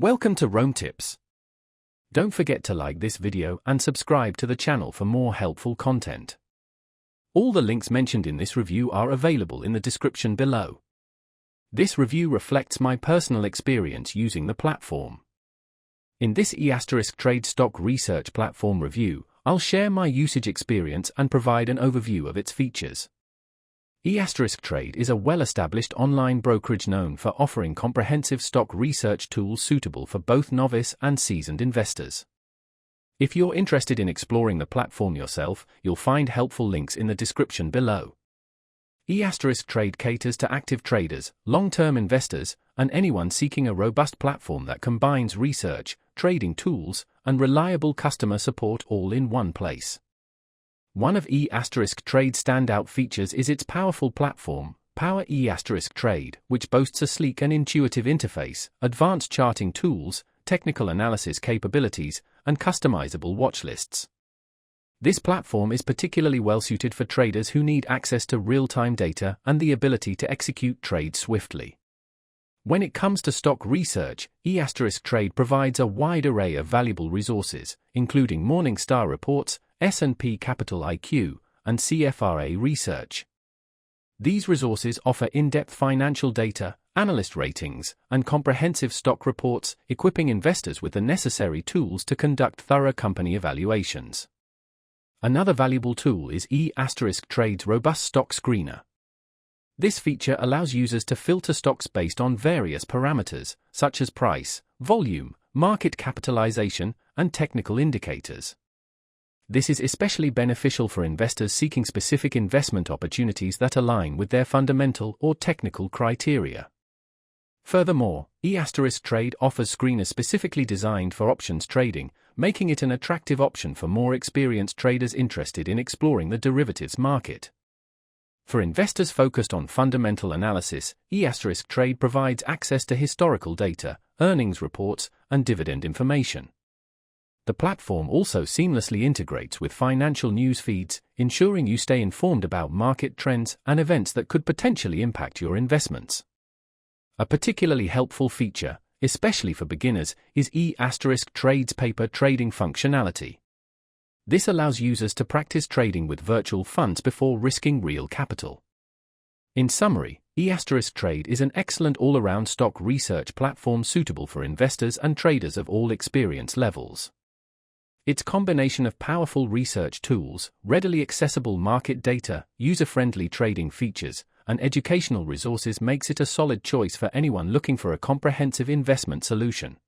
Welcome to Rome Tips. Don't forget to like this video and subscribe to the channel for more helpful content. All the links mentioned in this review are available in the description below. This review reflects my personal experience using the platform. In this ETRADE stock research platform review, I'll share my usage experience and provide an overview of its features. ETRADE is a well-established online brokerage known for offering comprehensive stock research tools suitable for both novice and seasoned investors. If you're interested in exploring the platform yourself, you'll find helpful links in the description below. ETRADE caters to active traders, long-term investors, and anyone seeking a robust platform that combines research, trading tools, and reliable customer support all in one place. One of ETRADE's standout features is its powerful platform, Power ETRADE, which boasts a sleek and intuitive interface, advanced charting tools, technical analysis capabilities, and customizable watch lists. This platform is particularly well-suited for traders who need access to real-time data and the ability to execute trades swiftly. When it comes to stock research, ETRADE provides a wide array of valuable resources, including Morningstar reports, S&P Capital IQ, and CFRA research. These resources offer in-depth financial data, analyst ratings, and comprehensive stock reports, equipping investors with the necessary tools to conduct thorough company evaluations. Another valuable tool is ETRADE's robust stock screener. This feature allows users to filter stocks based on various parameters, such as price, volume, market capitalization, and technical indicators. This is especially beneficial for investors seeking specific investment opportunities that align with their fundamental or technical criteria. Furthermore, ETRADE offers screeners specifically designed for options trading, making it an attractive option for more experienced traders interested in exploring the derivatives market. For investors focused on fundamental analysis, ETRADE provides access to historical data, earnings reports, and dividend information. The platform also seamlessly integrates with financial news feeds, ensuring you stay informed about market trends and events that could potentially impact your investments. A particularly helpful feature, especially for beginners, is ETRADE's paper trading functionality. This allows users to practice trading with virtual funds before risking real capital. In summary, ETRADE is an excellent all-around stock research platform suitable for investors and traders of all experience levels. Its combination of powerful research tools, readily accessible market data, user-friendly trading features, and educational resources makes it a solid choice for anyone looking for a comprehensive investment solution.